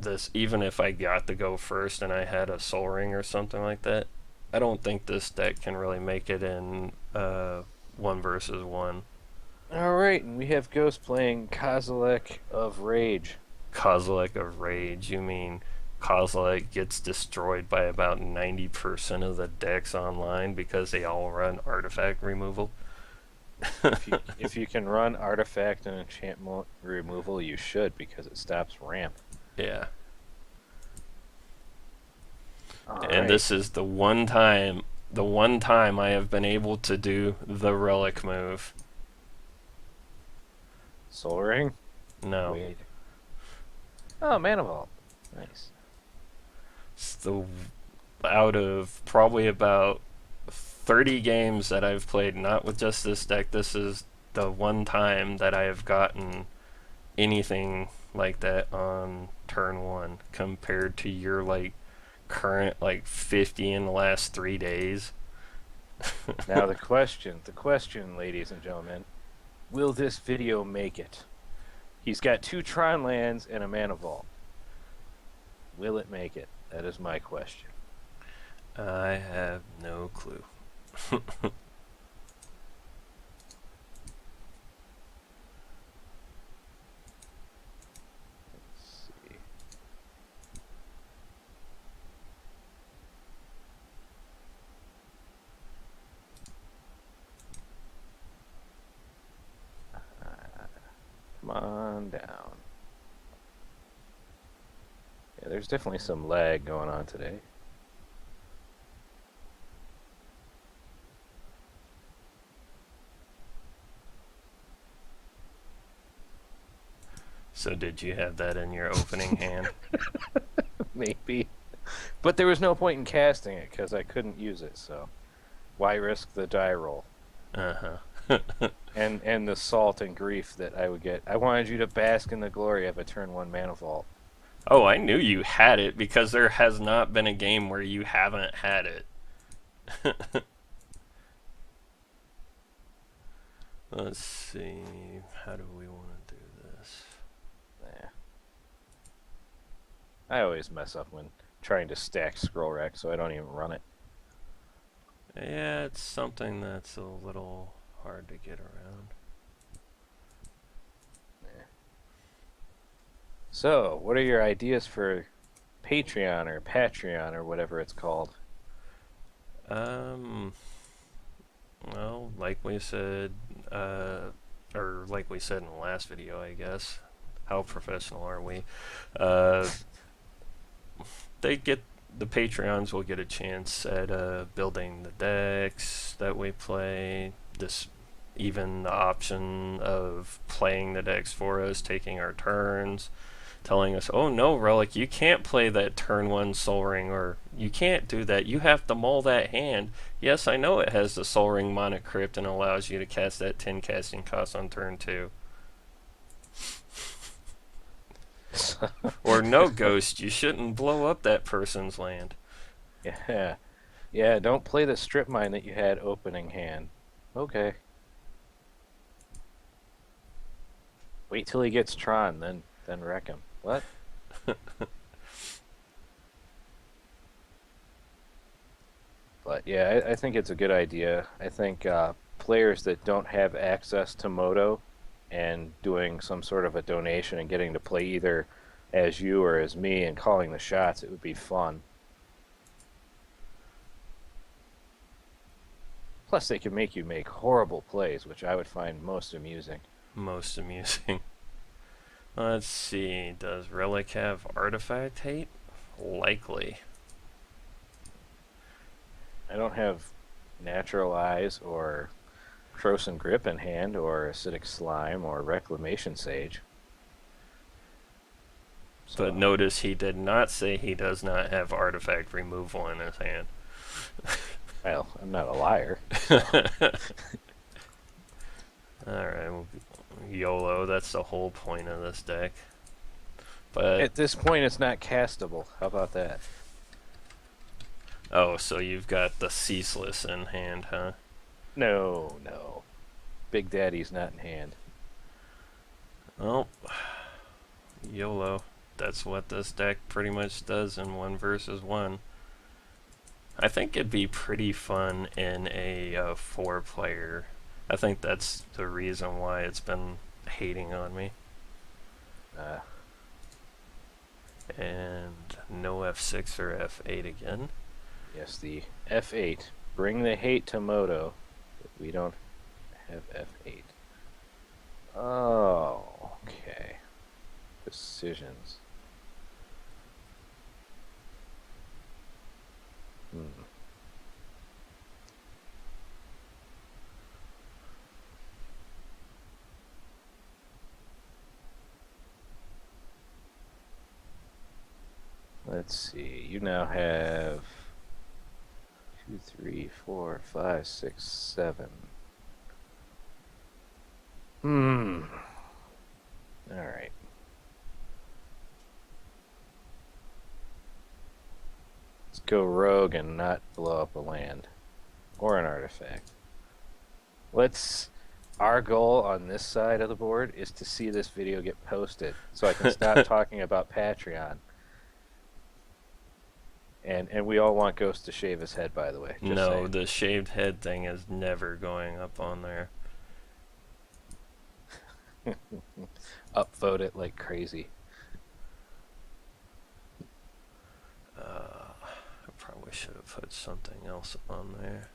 this, even if I got to go first and I had a Soul Ring or something like that, I don't think this deck can really make it in 1 versus 1. Alright, and we have Ghost playing Kozilek of Rage. Kozilek of Rage, you mean Kozilek gets destroyed by about 90% of the decks online because they all run artifact removal? If you can run artifact and enchantment removal, you should, because it stops ramp. Yeah. And Alright. this is the one time I have been able to do the Relik move. Soul Ring? No. Wait. Oh, Mana Vault. Nice. It's the out of probably about 30 games that I've played, not with just this deck, this is the one time that I have gotten anything like that on turn 1 compared to your like current like 50 in the last 3 days. Now the question, ladies and gentlemen, will this video make it? He's got 2 Tron lands and a Mana Vault. Will it make it? That is my question. I have no clue. Let's see. Come on down. Yeah, there's definitely some lag going on today. So did you have that in your opening hand? Maybe. But there was no point in casting it because I couldn't use it, so why risk the die roll? Uh-huh. And the salt and grief that I would get. I wanted you to bask in the glory of a turn 1 Mana Vault. Oh, I knew you had it because there has not been a game where you haven't had it. Let's see. How do we want to do this? Nah. I always mess up when trying to stack Scroll Rack, so I don't even run it. Yeah, it's something that's a little hard to get around. So, what are your ideas for Patreon or whatever it's called? Um, well, like we said, or like we said in the last video, I guess. How professional are we? Uh, they get the Patreons will get a chance at building the decks that we play. This even the option of playing the decks for us, taking our turns, telling us, "Oh no, Relic, you can't play that turn 1 Soul Ring, or you can't do that. You have to mull that hand." Yes, I know it has the Soul Ring Monocrypt and allows you to cast that 10 casting cost on turn 2. Or no, Ghost, you shouldn't blow up that person's land. Yeah. Yeah, don't play the strip mine that you had opening hand. Okay. Wait till he gets Tron, then wreck him. What? But yeah, I think it's a good idea. I think players that don't have access to Moto and doing some sort of a donation and getting to play either as you or as me and calling the shots, it would be fun. Plus, they can make you make horrible plays, which I would find most amusing. Most amusing. Let's see, does Relic have artifact hate? Likely. I don't have Natural Eyes or Frozen Grip in hand or Acidic Slime or Reclamation Sage. So, But notice he did not say he does not have artifact removal in his hand. well, I'm not a liar. Alright, well, YOLO, that's the whole point of this deck. But At this point, it's not castable. How about that? oh, so you've got the Ceaseless in hand, huh? No, no. Big Daddy's not in hand. Well, YOLO. that's what this deck pretty much does in 1 versus 1. I think it'd be pretty fun in a 4-player. I think that's the reason why it's been hating on me. Uh, And no F6 or F8 again. yes, the F8. Bring the hate to Moto. We don't have F8. Oh, okay. Decisions. Hmm. Let's see. You now have 2, 3, 4, 5, 6, 7. Hmm. All right. Let's go rogue and not blow up a land or an artifact. Our goal on this side of the board is to see this video get posted so I can stop talking about Patreon. And we all want Ghost to shave his head, by the way. Just No, saying. the shaved head thing is never going up on there. Upvote it like crazy. I probably should have put something else on there.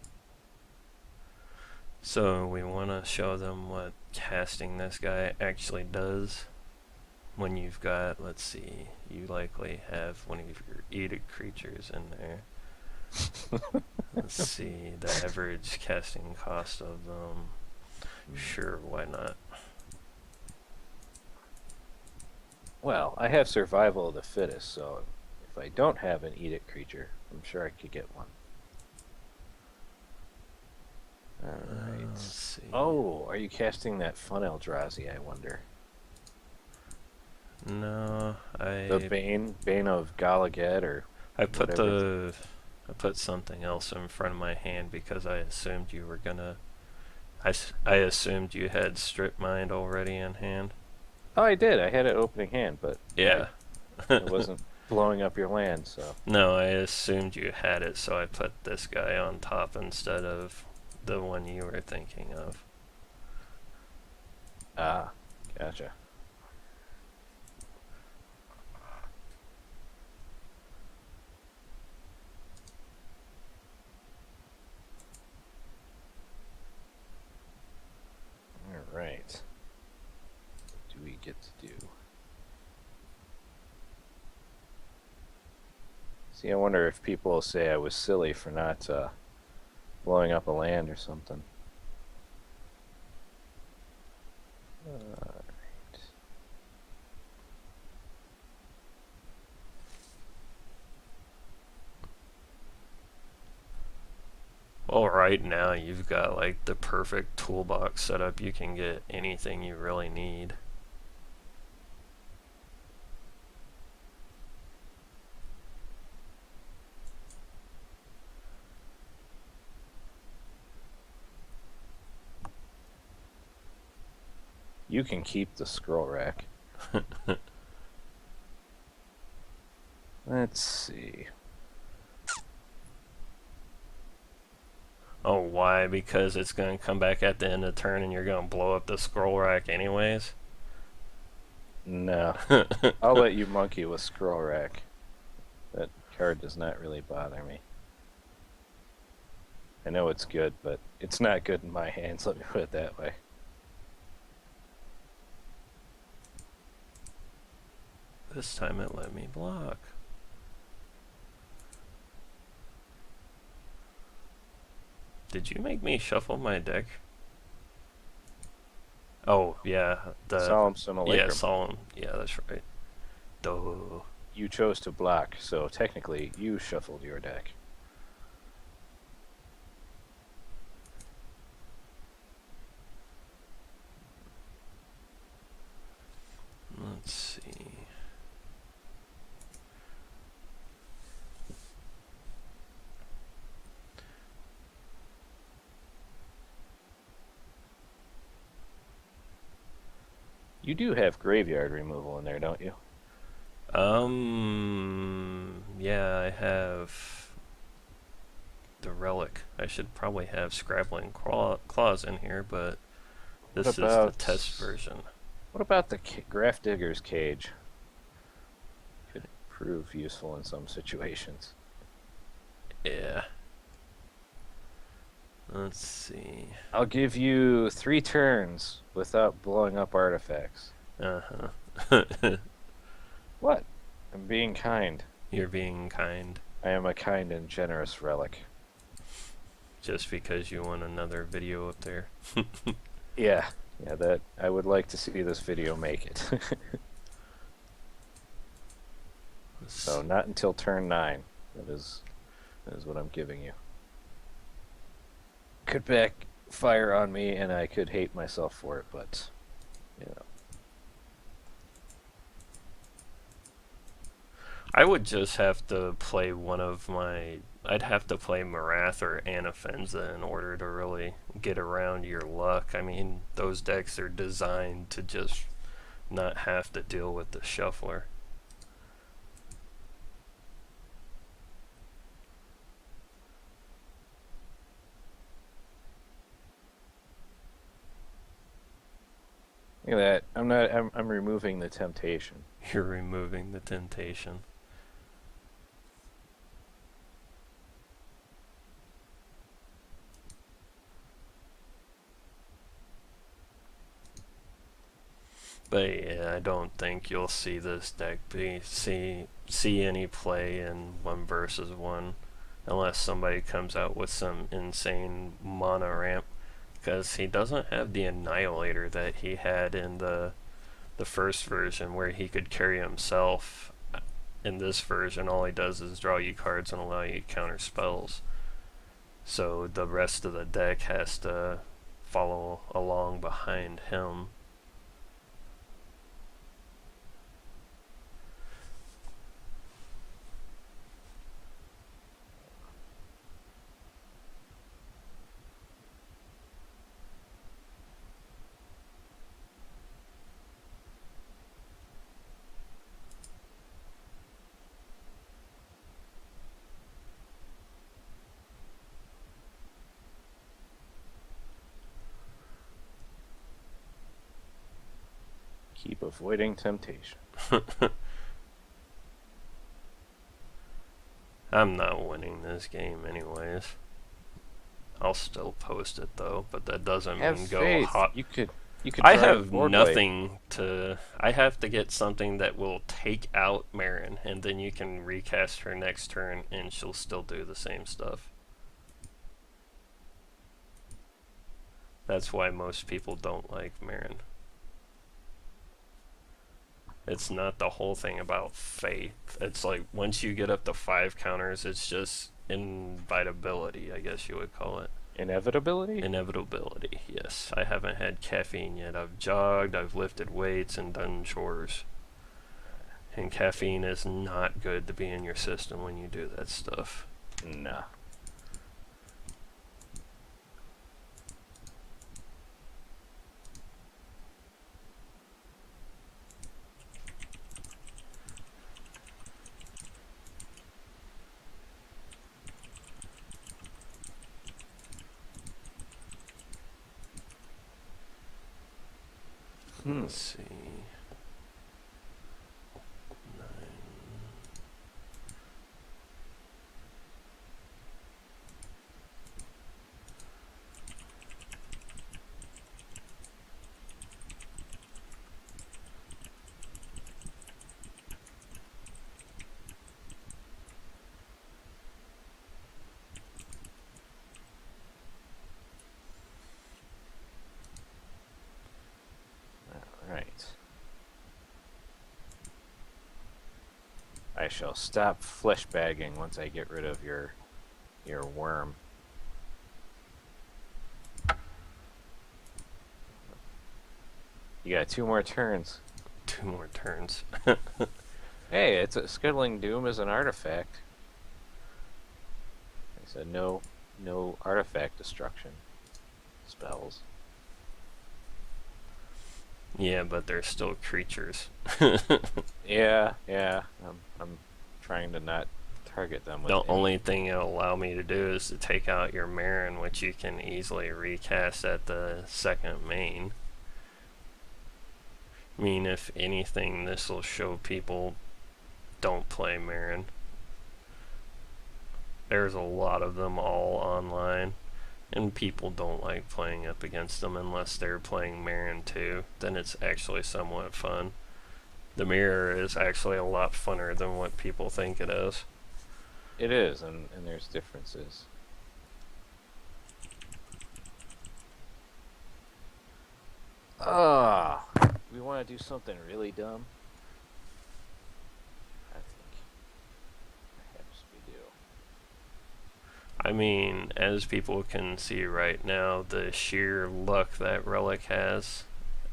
So we want to show them what casting this guy actually does. When you've got, let's see, you likely have one of your edict creatures in there. Let's see, the average casting cost of them. Sure, why not? Well, I have survival of the fittest, so if I don't have an edict creature, I'm sure I could get one. Alright. Let's see. Oh, are you casting that Fun Eldrazi, I wonder? No, The Bane of Gallagher, or I put whatever. I put something else in front of my hand because I assumed you were gonna. I assumed you had Strip Mind already in hand. Oh, I did. I had it opening hand, but Yeah. it wasn't blowing up your land, so. No, I assumed you had it, so I put this guy on top instead of the one you were thinking of. Ah, gotcha. Alright. What do we get to do? See, I wonder if people will say I was silly for not blowing up a land or something. Alright. Well, right now you've got like the perfect toolbox set up. You can get anything you really need. You can keep the scroll rack. Let's see. Oh, why? Because it's going to come back at the end of the turn and you're going to blow up the scroll rack anyways? No. I'll let you monkey with scroll rack. That card does not really bother me. I know it's good, but it's not good in my hands, let me put it that way. This time it let me block. Did you make me shuffle my deck? Oh, yeah. Solemn Simulacrum. Yeah, Solemn. Yeah, that's right. Duh. You chose to block, so technically you shuffled your deck. Let's see. You do have graveyard removal in there, don't you? Yeah, I have the Relic. I should probably have Scrabbling Claws in here, but What this is the about test version. what about the Graph Digger's Cage? Could prove useful in some situations. Yeah. Let's see. I'll give you 3 turns without blowing up artifacts. Uh-huh. What? I'm being kind. You're being kind. I am a kind and generous relic. Just because you want another video up there. Yeah, that I would like to see this video make it. So not until turn 9. That is what I'm giving you. Could backfire on me, and I could hate myself for it, but you know. I would just have to play one of my... I'd have to play Marath or Anafenza in order to really get around your luck. I mean, those decks are designed to just not have to deal with the shuffler. Look at that. I'm removing the temptation. You're removing the temptation. But yeah, I don't think you'll see this deck see any play in 1 versus 1 unless somebody comes out with some insane mana ramp, because he doesn't have the Annihilator that he had in the first version where he could carry himself. In this version, all he does is draw you cards and allow you to counter spells. So the rest of the deck has to follow along behind him. Keep avoiding temptation. I'm not winning this game anyways. I'll still post it though, but that doesn't Have mean faith. go hot. You could I try have board wipe. nothing to... I have to get something that will take out Meren, and then you can recast her next turn and she'll still do the same stuff. That's why most people don't like Meren. It's not the whole thing about faith. It's like once you get up to 5 counters, it's just inevitability, I guess you would call it. Inevitability? Inevitability, yes. I haven't had caffeine yet. I've jogged, I've lifted weights, and done chores. And caffeine is not good to be in your system when you do that stuff. Nah. Let's see. 9. Right. I shall stop flesh bagging once I get rid of your worm. You got 2 more turns. 2 more turns. Hey, it's a Skittling Doom is an artifact. I said no artifact destruction spells. Yeah, but they're still creatures. Yeah, yeah. I'm trying to not target them with The any. only thing it'll allow me to do is to take out your Meren, which you can easily recast at the second main. I mean, if anything, this will show people don't play Meren. There's a lot of them all online, and people don't like playing up against them unless they're playing Meren too. Then it's actually somewhat fun. The mirror is actually a lot funner than what people think it is. It is, and there's differences. Ah, we want to do something really dumb. I think perhaps we do. I mean, as people can see right now, the sheer luck that Relik has.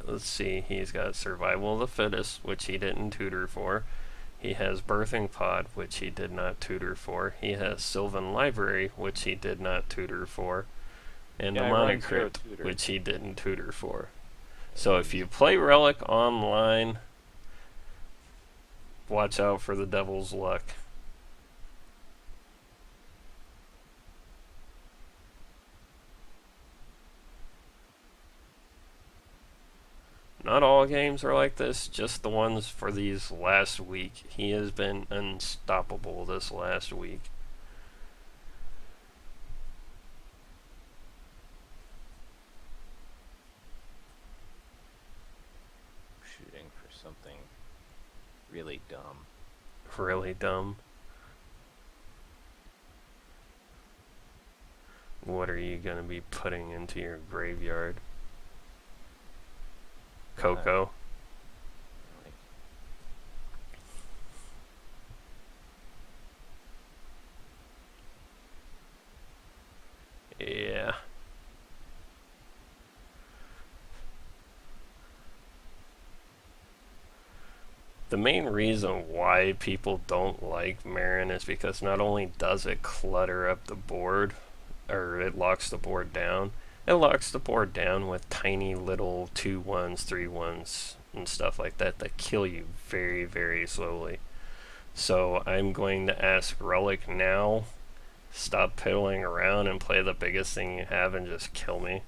Let's see, he's got Survival of the Fittest, which he didn't tutor for. He has Birthing Pod, which he did not tutor for. He has Sylvan Library, which he did not tutor for. And Yeah, the I run zero Monocrypt, tutor. which he didn't tutor for. So if And you play Relic online, watch out for the devil's luck. Not all games are like this, just the ones for these last week. He has been unstoppable this last week. shooting for something really dumb. Really dumb. What are you going to be putting into your graveyard? Coco. Like, Yeah. The main reason why people don't like Meren is because not only does it clutter up the board, or it locks the board down, it locks the board down with tiny little 2-1s, 3-1s, and stuff like that that kill you very, very slowly. So I'm going to ask Relik now, stop piddling around and play the biggest thing you have and just kill me.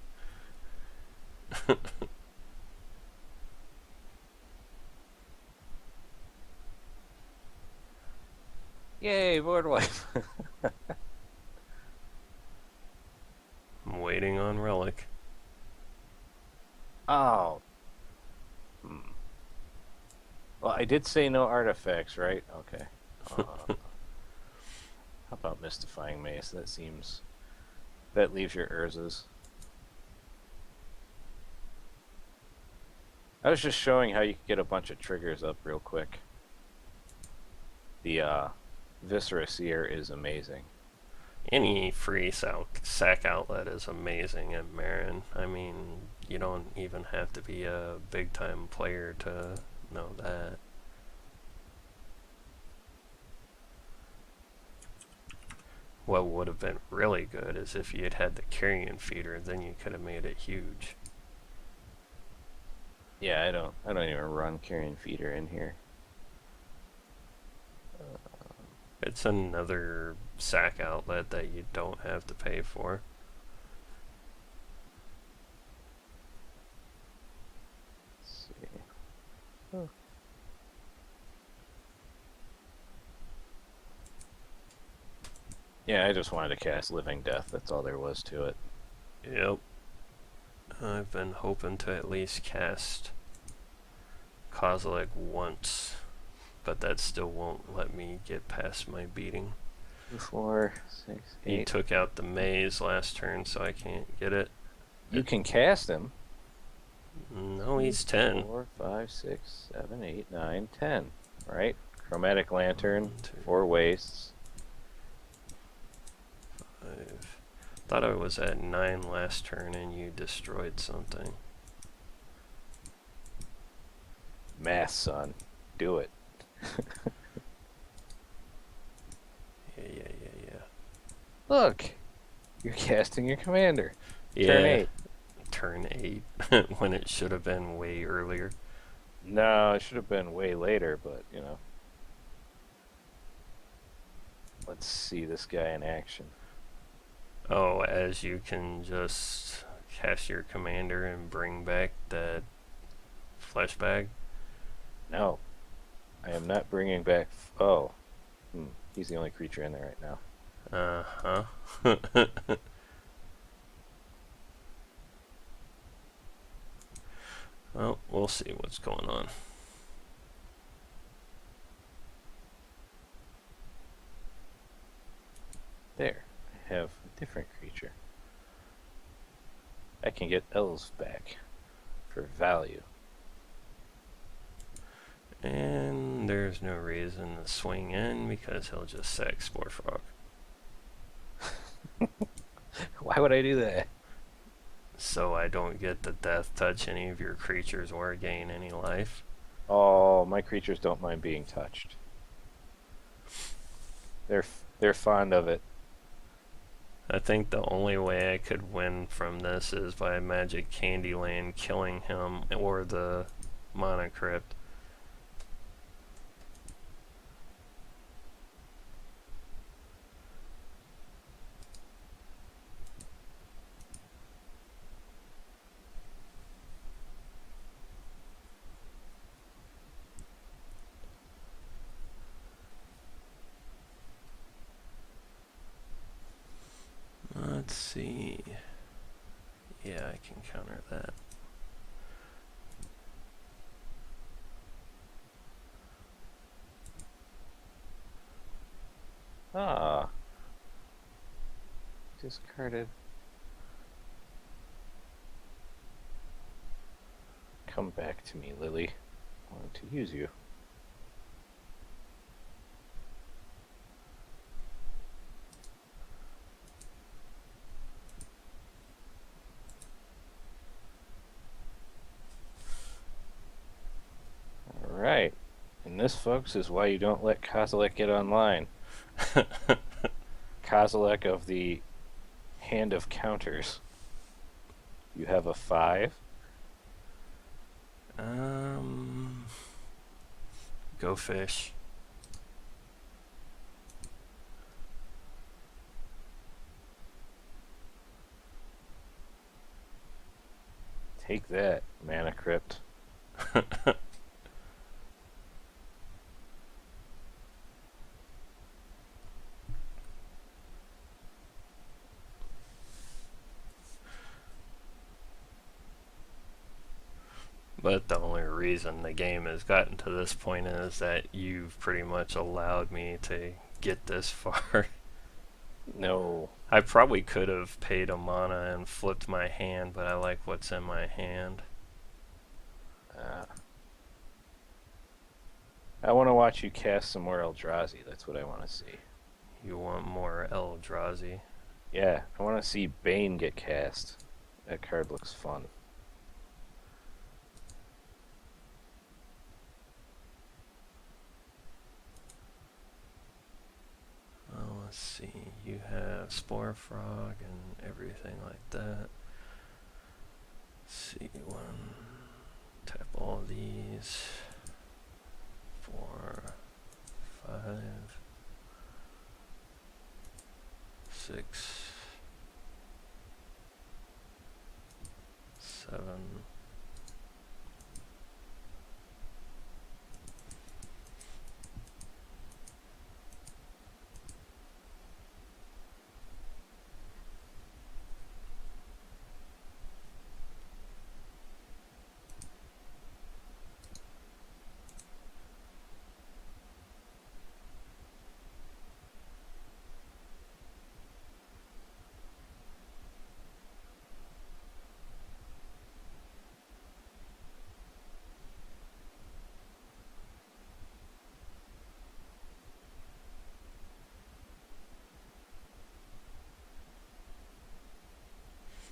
yay, board wipe! I'm waiting on Relik. Oh. Well, I did say no artifacts, right? Okay. How about Mystifying Mace? That leaves your Urzas. I was just showing how you could get a bunch of triggers up real quick. The Viscera Seer is amazing. Any free sack outlet is amazing at Meren. I mean, you don't even have to be a big time player to know that. What would have been really good is if you had had the carrion feeder, then you could have made it huge. Yeah, I don't even run Carrion Feeder in here. It's another sack outlet that you don't have to pay for. Let's see. Oh. Yeah, I just wanted to cast Living Death. That's all there was to it. Yep. I've been hoping to at least cast Kozilek once, but that still won't let me get past my beating. 2, 4, 6, 8. He took out the maze last turn, so I can't get it. You can cast him. No, he's 10. 4, 5, 6, 7, 8, 9, 10. Right? Chromatic Lantern, 1, 2, 4 wastes. 5. Thought I was at 9 last turn and you destroyed something. Math, son. Do it. Yeah. Look! You're casting your commander. Yeah. Turn 8. turn 8 when it should have been way earlier. No, it should have been way later, but you know. Let's see this guy in action. Oh, as you can just cast your commander and bring back that flesh bag. No, I am not bringing back. Oh, he's the only creature in there right now. Uh-huh. Well, we'll see what's going on. There, I have a different creature. I can get elves back for value. And there's no reason to swing in because he'll just sack Spore Frog. Why would I do that? So I don't get the death touch any of your creatures or gain any life. Oh, my creatures don't mind being touched. They're fond of it. I think the only way I could win from this is by Magic Candyland killing him or the Mana Crypt. Let's see. Yeah, I can counter that. Ah. Discarded. Come back to me, Lily. I want to use you. Alright. And this, folks, is why you don't let Kozilek get online. Kozilek of the Hand of Counters. You have a 5. Go fish. Take that, Mana Crypt. But the only reason the game has gotten to this point is that you've pretty much allowed me to get this far. No. I probably could have paid a mana and flipped my hand, but I like what's in my hand. I want to watch you cast some more Eldrazi. That's what I want to see. You want more Eldrazi? Yeah, I want to see Bane get cast. That card looks fun. Oh, let's see. You have Spore Frog and everything like that. Let's see. 1. Tap all these. 4, 5, 6, 7.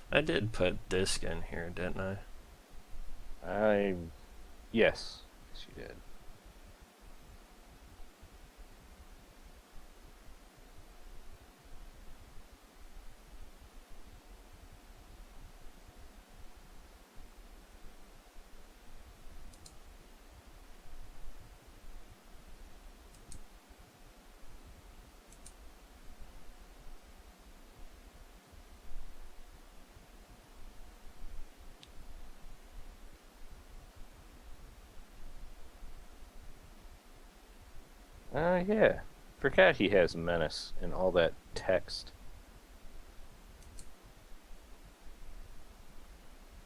I did put disc in here, didn't I? Yes. Yes, you did. Yeah. Forgot he has menace and all that text.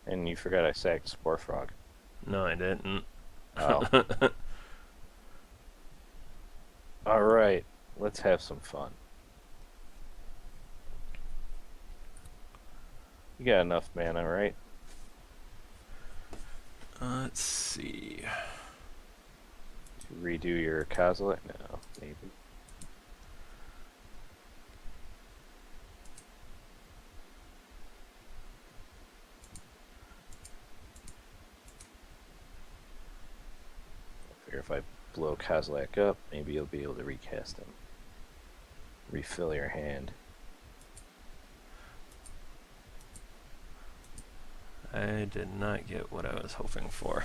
And you forgot I sacked Spore Frog. No, I didn't. Oh. Alright. Let's have some fun. You got enough mana, right? Let's see. To redo your Kozilek? No, maybe. I figure if I blow Kozilek up, maybe you'll be able to recast him. Refill your hand. I did not get what I was hoping for.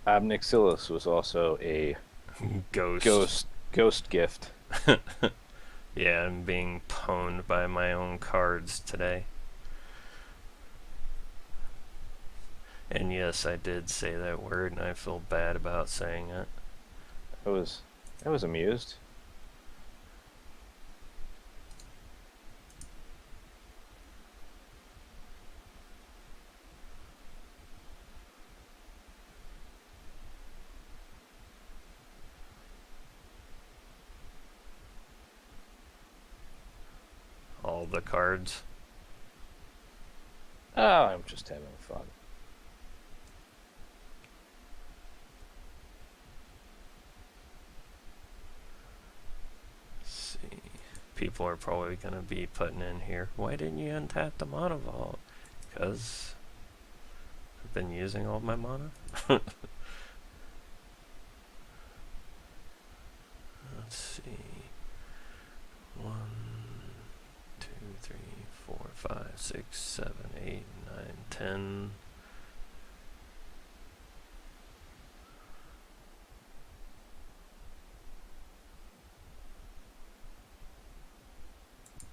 Obnixilis was also a ghost gift. Yeah, I'm being pwned by my own cards today. And yes, I did say that word, and I feel bad about saying it. I was amused. All the cards. Oh, I'm just having fun. Let's see. People are probably going to be putting in here, why didn't you untap the mana vault? Because I've been using all my mana. Let's see. 1, 2, 3, 4, 5, 6, 7, 8, 9, 10.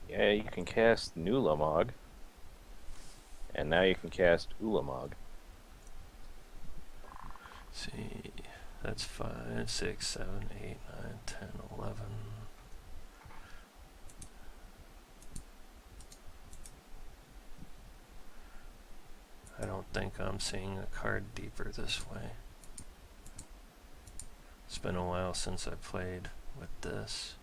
Yeah, you can cast Nulamog. And now you can cast Ulamog. Let's see. That's 5, 6, 7, 8, 9, 10, 11. I don't think I'm seeing a card deeper this way. It's been a while since I played with this.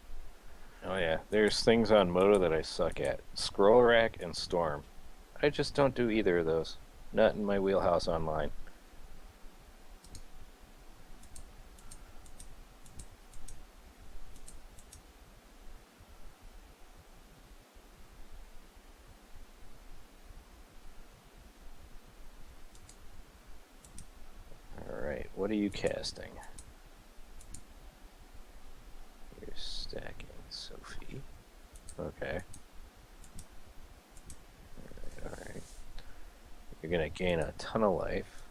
Oh yeah, there's things on Moto that I suck at. Scroll Rack and Storm. I just don't do either of those. Not in my wheelhouse online. Alright, what are you casting? You're stacking Sophie. Okay. Alright. You're gonna gain a ton of life.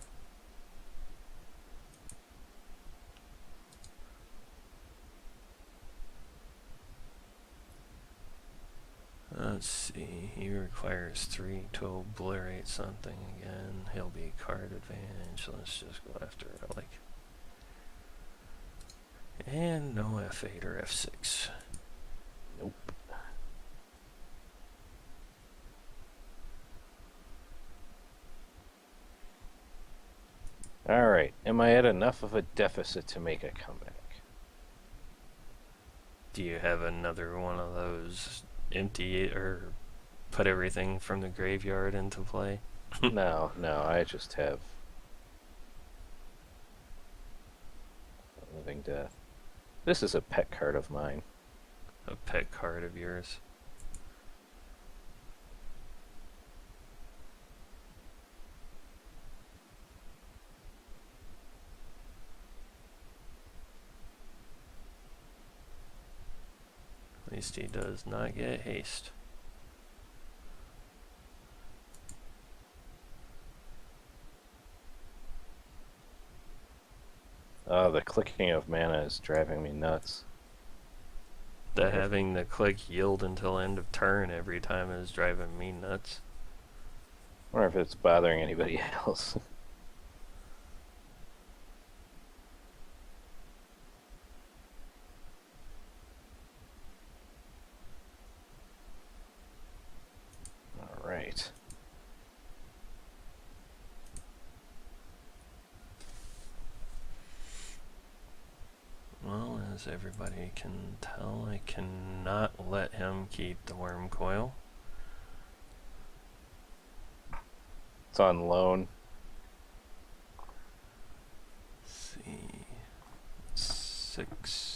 Let's see, he requires 3 to obliterate something again. He'll be card advantage. Let's just go after Relik. And no F8 or F6. Nope. Alright, am I at enough of a deficit to make a comeback? Do you have another one of those empty or put everything from the graveyard into play? No, I just have Living Death. This is a pet card of mine. A pet card of yours? At least he does not get haste. Oh, the clicking of mana is driving me nuts. Having the click yield until end of turn every time is driving me nuts. if it's bothering anybody else. All right. Well, as everybody can tell, I cannot let him keep the worm coil. It's on loan. Let's see. 6.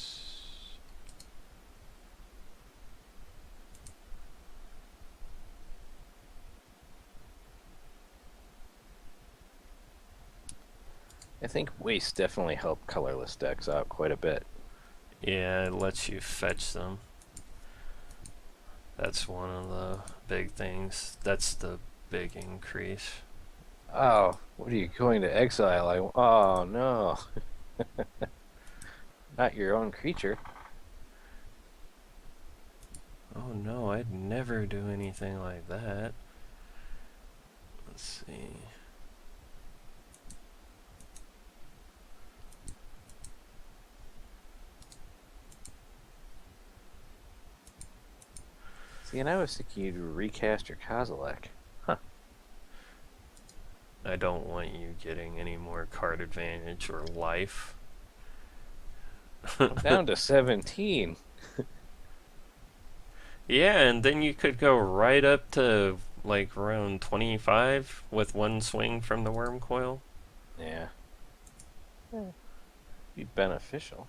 I think waste definitely help colorless decks out quite a bit. Yeah, it lets you fetch them. That's one of the big things. That's the big increase. Oh, what are you going to exile? Oh no, not your own creature. Oh no, I'd never do anything like that. Let's see. See, and I was thinking you'd recast your Kozilek. Huh. I don't want you getting any more card advantage or life. I'm down to 17. Yeah, and then you could go right up to like around 25 with one swing from the worm coil. Yeah. Be beneficial.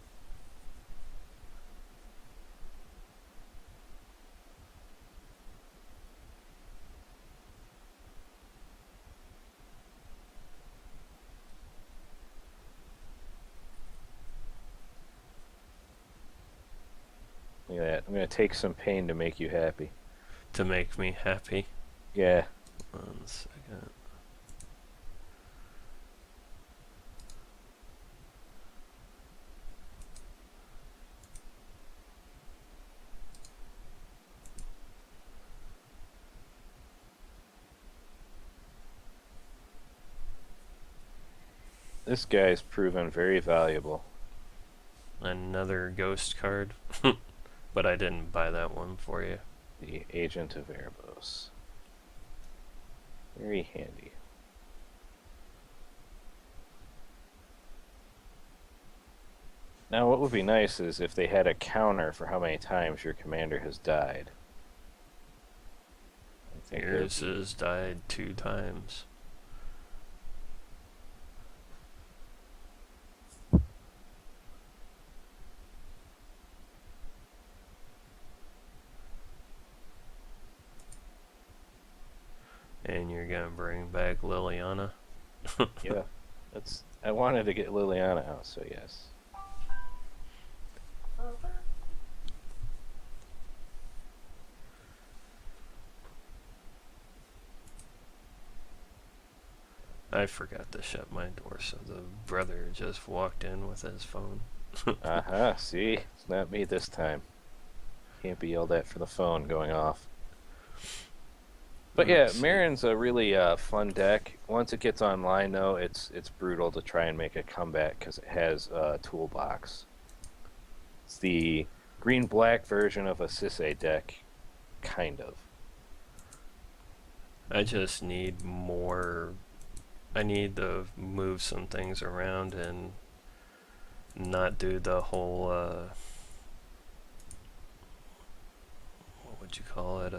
Look at that. I'm going to take some pain to make you happy. To make me happy. Yeah. 1 second. This guy's proven very valuable. Another ghost card. But I didn't buy that one for you. The Agent of Erebos. Very handy. Now, what would be nice is if they had a counter for how many times your commander has died. I think Yours has died 2 times. And you're gonna bring back Liliana? Yeah, I wanted to get Liliana out, so yes. I forgot to shut my door, so the brother just walked in with his phone. Uh-huh, see? It's not me this time. Can't be yelled at for the phone going off. But yeah, Meren's a really fun deck. Once it gets online, though, it's brutal to try and make a comeback because it has a toolbox. It's the green-black version of a Sisay deck, kind of. I just need more. I need to move some things around and not do the whole, what would you call it,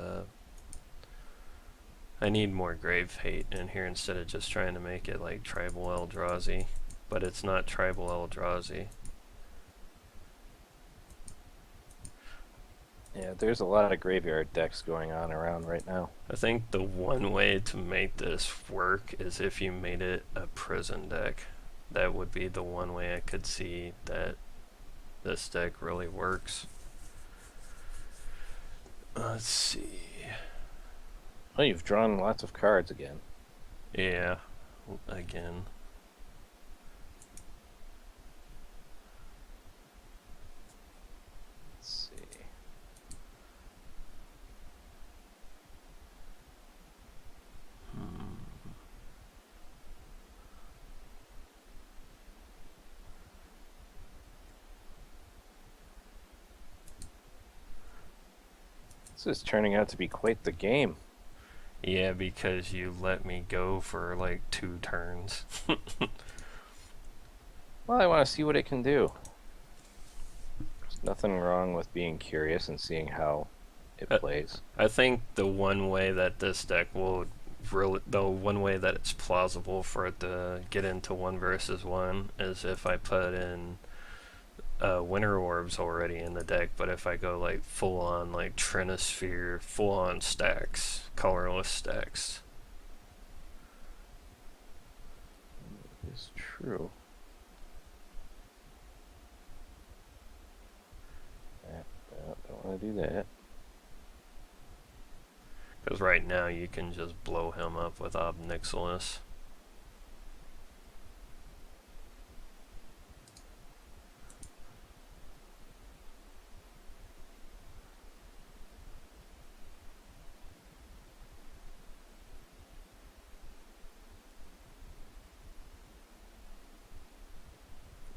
I need more Grave Hate in here instead of just trying to make it like Tribal Eldrazi. But it's not Tribal Eldrazi. Yeah, there's a lot of graveyard decks going on around right now. I think the one way to make this work is if you made it a prison deck. That would be the one way I could see that this deck really works. Let's see. Oh, you've drawn lots of cards again. Yeah, again. Let's see. This is turning out to be quite the game. Yeah, because you let me go for like 2 turns. Well, I want to see what it can do. There's nothing wrong with being curious and seeing how it Uh, plays. I think the one way that this deck will really, the one way that it's plausible for it to get into 1 versus 1 is if I put in winter orbs already in the deck, but if I go like full on like Trinisphere, full on stacks, colorless stacks. It's true. Don't want to do that. Because right now you can just blow him up with Ob Nixilis.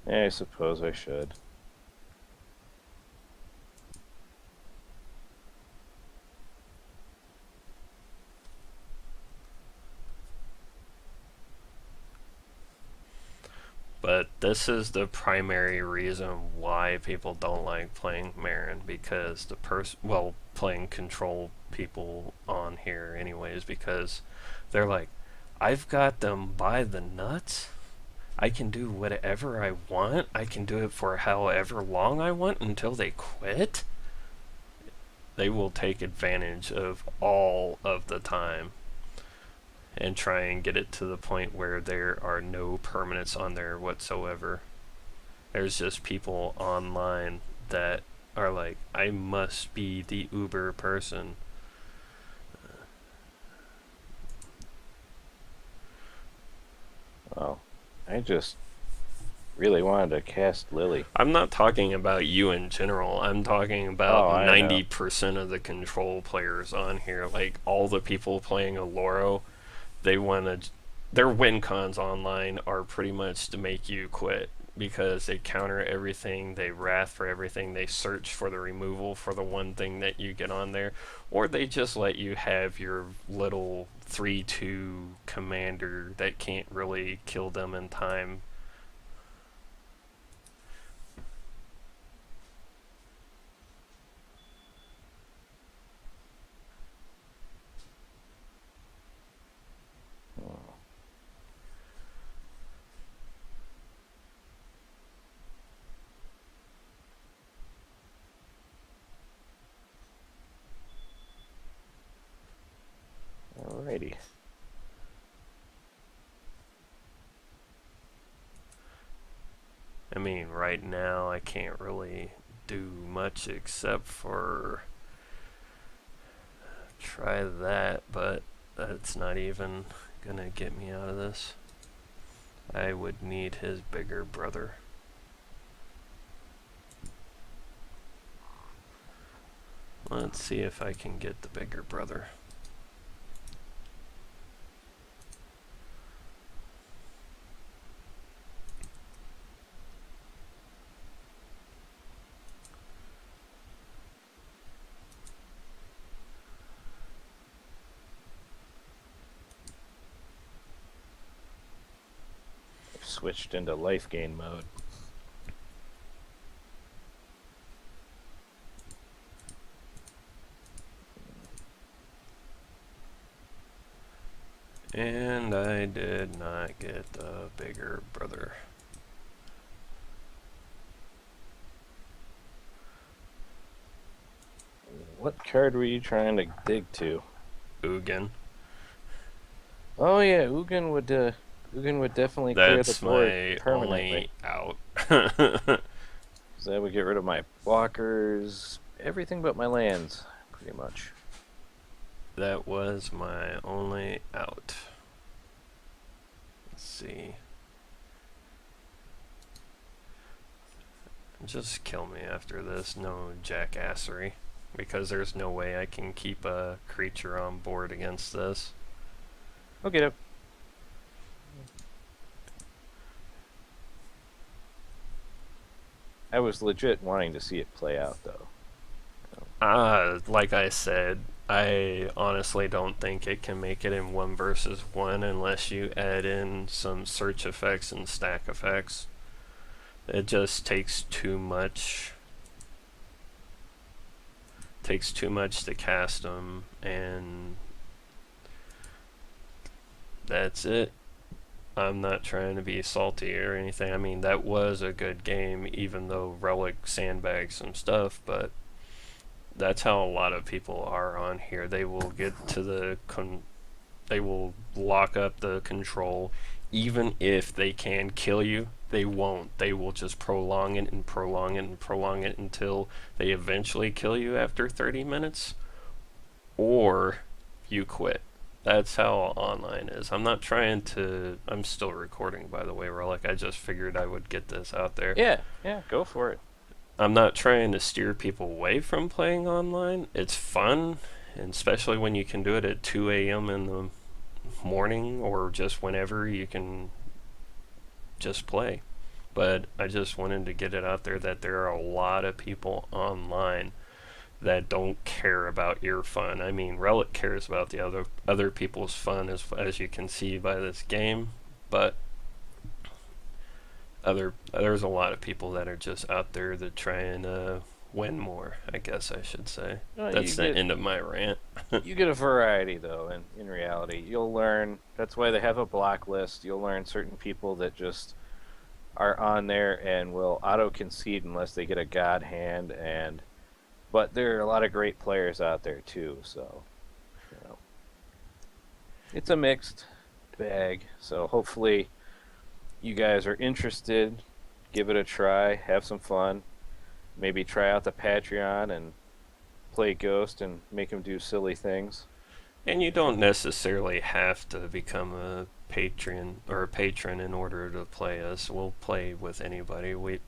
Yeah, I suppose I should. But this is the primary reason why people don't like playing Meren, because playing control people on here anyways, because they're like, I've got them by the nuts. I can do whatever I want. I can do it for however long I want until they quit. They will take advantage of all of the time and try and get it to the point where there are no permanents on there whatsoever. There's just people online that are like, I must be the Uber person. Well, I just really wanted to cast Lily. I'm not talking about you in general. I'm talking about Oh, I know. 90% of the control players on here. Like, all the people playing Aloro, they want to. Their win cons online are pretty much to make you quit, because they counter everything, they wrath for everything, they search for the removal for the one thing that you get on there, or they just let you have your little 3-2 commander that can't really kill them in time. Alrighty. I mean, right now I can't really do much except for try that, but that's not even gonna get me out of this. I would need his bigger brother. Let's see if I can get the bigger brother. I've switched into life gain mode. And I did not get the bigger brother. What card were you trying to dig to? Ugin. Oh yeah, Ugin would definitely clear the That's board my permanently. only out. So that would get rid of my blockers, everything but my lands, pretty much. That was my only out. Let's see. Just kill me after this, no jackassery. Because there's no way I can keep a creature on board against this. Okay, up. I was legit wanting to see it play out, though. Like I said, I honestly don't think it can make it in 1 versus 1 unless you add in some search effects and stack effects. It just takes too much to cast them, and that's it. I'm not trying to be salty or anything. I mean, that was a good game, even though Relic sandbagged some stuff, but that's how a lot of people are on here. They will get to they will lock up the control, even if they can kill you. They won't. They will just prolong it and prolong it and prolong it until they eventually kill you after 30 minutes, or you quit. That's how online is. I'm not trying to. I'm still recording, by the way, Relic. I just figured I would get this out there. Yeah, yeah, go for it. I'm not trying to steer people away from playing online. It's fun, and especially when you can do it at 2 a.m. in the morning or just whenever you can just play. But I just wanted to get it out there that there are a lot of people online that don't care about your fun. I mean, Relic cares about the other people's fun, as you can see by this game, but there's a lot of people that are just out there that try and win more. I guess I should say. No, That's the end of my rant. you get a variety though, and in reality, you'll learn. That's why they have a block list. You'll learn certain people that just are on there and will auto concede unless they get a god hand, and but there are a lot of great players out there too. So, you know, it's a mixed bag. So hopefully, you guys are interested. Give it a try. Have some fun. Maybe try out the Patreon and play Ghost and make them do silly things. And you don't necessarily have to become a patron in order to play us. We'll play with anybody. We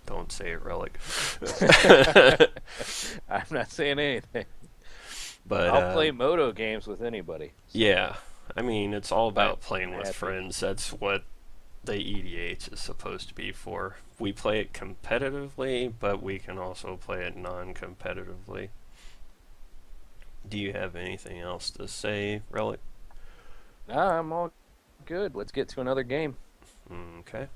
don't say it, Relic. I'm not saying anything. But I'll play Moto games with anybody. So. Yeah, I mean it's all about I'm playing with happy. friends. That's what the EDH is supposed to be for. We play it competitively, but we can also play it non-competitively. Do you have anything else to say, Relic? Nah, I'm all good. Let's get to another game. Okay.